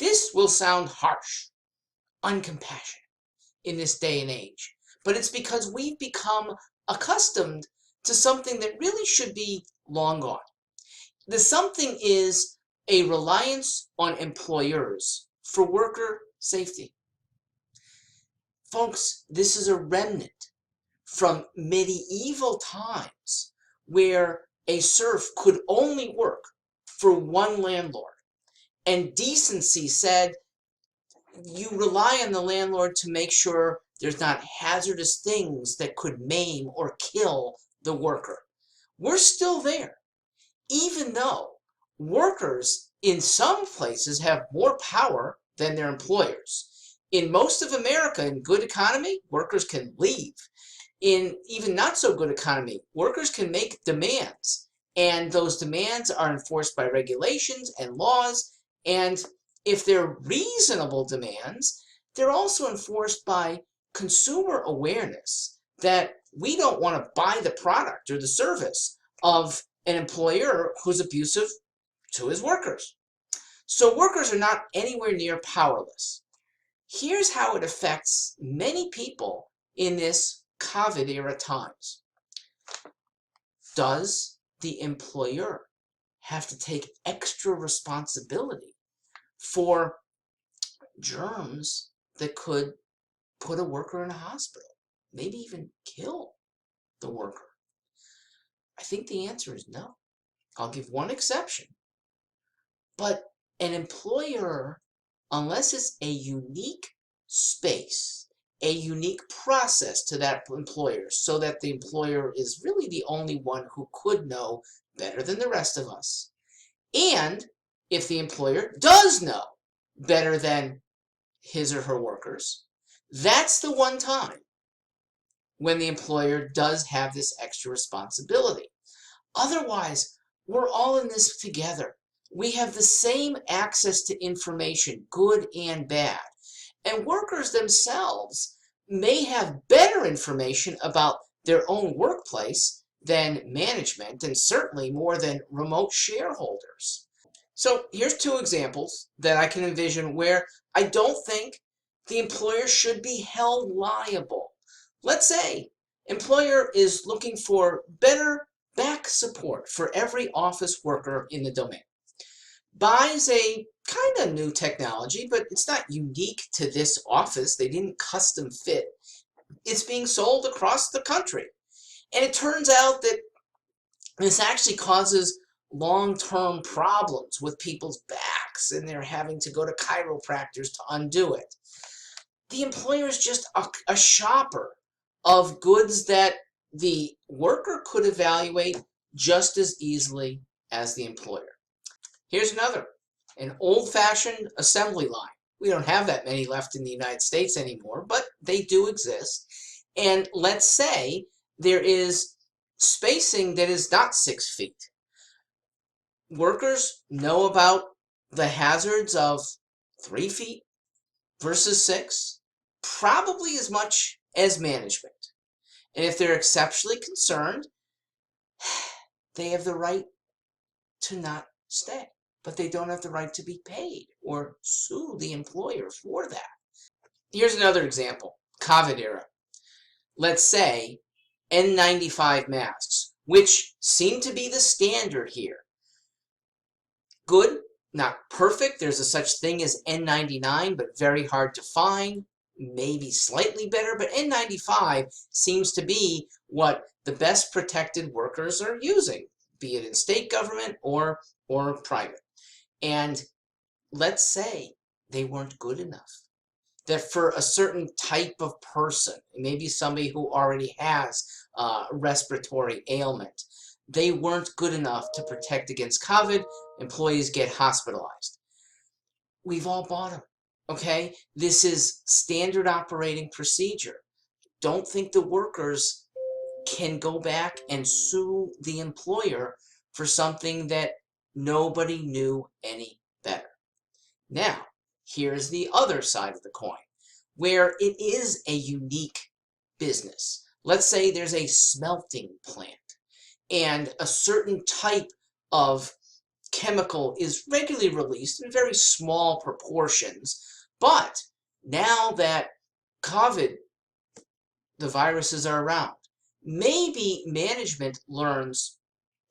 This will sound harsh, uncompassionate in this day and age, but it's because we've become accustomed to something that really should be long gone. The something is a reliance on employers for worker safety. Folks, this is a remnant from medieval times where a serf could only work for one landlord. And decency said you rely on the landlord to make sure there's not hazardous things that could maim or kill the worker. We're still there, even though workers in some places have more power than their employers. In most of America, in good economy, workers can leave. In even not so good economy, workers can make demands, and those demands are enforced by regulations and laws, and if they're reasonable demands, they're also enforced by consumer awareness that we don't want to buy the product or the service of an employer who's abusive to his workers. So workers are not anywhere near powerless. Here's how it affects many people in this COVID era times. Does the employer have to take extra responsibility for germs that could put a worker in a hospital, maybe even kill the worker? I think the answer is no. I'll give one exception. But an employer, unless it's a unique space, a unique process to that employer, so that the employer is really the only one who could know better than the rest of us, and if the employer does know better than his or her workers, that's the one time when the employer does have this extra responsibility. Otherwise, we're all in this together. We have the same access to information, good and bad. And workers themselves may have better information about their own workplace than management, and certainly more than remote shareholders. So here's two examples that I can envision where I don't think the employer should be held liable. Let's say employer is looking for better back support for every office worker in the domain. Buys a kind of new technology, but it's not unique to this office. They didn't custom fit. It's being sold across the country. And it turns out that this actually causes long-term problems with people's backs, and they're having to go to chiropractors to undo it. The employer is just a shopper of goods that the worker could evaluate just as easily as the employer. Here's another, an old-fashioned assembly line. We don't have that many left in the United States anymore, but they do exist. And let's say there is spacing that is not 6 feet. Workers know about the hazards of 3 feet versus 6, probably as much as management. And if they're exceptionally concerned, they have the right to not stay, but they don't have the right to be paid or sue the employer for that. Here's another example, COVID era. Let's say N95 masks, which seem to be the standard here. Good, not perfect. There's a such thing as N99, but very hard to find. Maybe slightly better, but N95 seems to be what the best protected workers are using, be it in state government or private. And let's say they weren't good enough. That for a certain type of person, maybe somebody who already has respiratory ailment, they weren't good enough to protect against COVID. Employees get hospitalized. We've all bought them, okay? This is standard operating procedure. Don't think the workers can go back and sue the employer for something that nobody knew any better. Now, here's the other side of the coin, where it is a unique business. Let's say there's a smelting plant, and a certain type of chemical is regularly released in very small proportions, but now that COVID, the viruses are around, maybe management learns,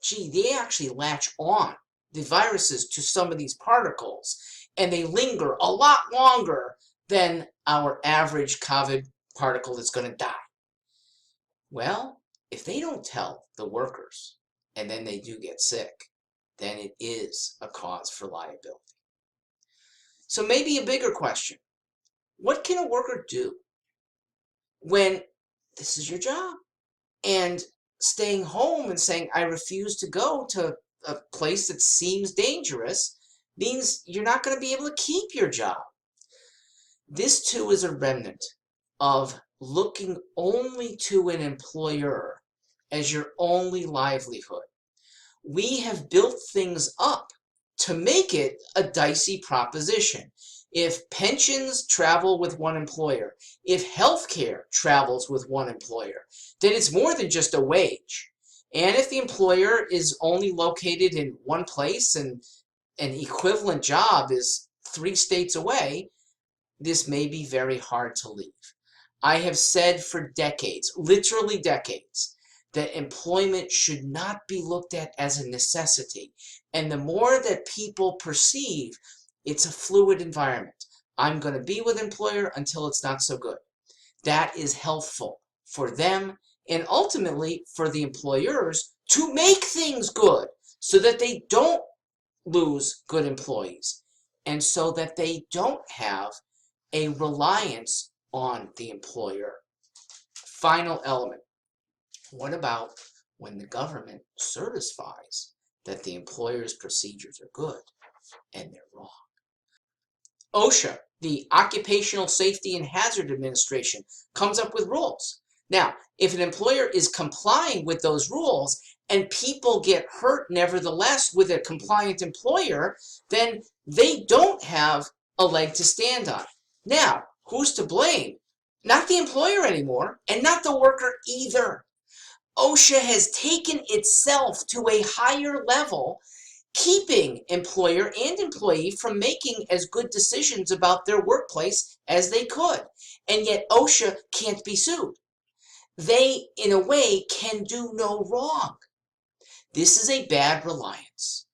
gee, they actually latch on, the viruses, to some of these particles, and they linger a lot longer than our average COVID particle that's going to die. Well, if they don't tell the workers and then they do get sick, then it is a cause for liability. So maybe a bigger question, what can a worker do when this is your job and staying home and saying, I refuse to go to a place that seems dangerous, means you're not going to be able to keep your job? This too is a remnant of looking only to an employer as your only livelihood. We have built things up to make it a dicey proposition. If pensions travel with one employer, if healthcare travels with one employer, then it's more than just a wage. And if the employer is only located in one place and an equivalent job is 3 states away, this may be very hard to leave. I have said for decades, literally decades, that employment should not be looked at as a necessity. And the more that people perceive it's a fluid environment, I'm going to be with employer until it's not so good, that is healthful for them and ultimately for the employers to make things good so that they don't lose good employees and so that they don't have a reliance on the employer. Final element. What about when the government certifies that the employer's procedures are good and they're wrong? OSHA, the Occupational Safety and Hazard Administration, comes up with rules. Now, if an employer is complying with those rules and people get hurt nevertheless with a compliant employer, then they don't have a leg to stand on. Now, who's to blame? Not the employer anymore, and not the worker either. OSHA has taken itself to a higher level, keeping employer and employee from making as good decisions about their workplace as they could. And yet OSHA can't be sued. They, in a way, can do no wrong. This is a bad reliance.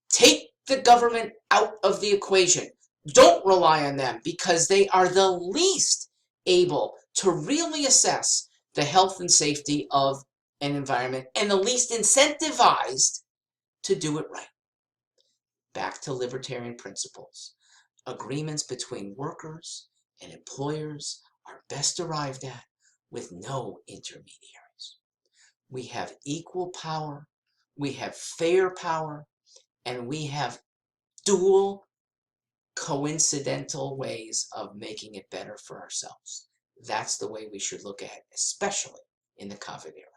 Take the government out of the equation. Don't rely on them because they are the least able to really assess the health and safety of an environment and the least incentivized to do it right. Back to libertarian principles. Agreements between workers and employers are best arrived at with no intermediaries. We have equal power, we have fair power, and we have dual coincidental ways of making it better for ourselves. That's the way we should look at it, especially in the COVID era.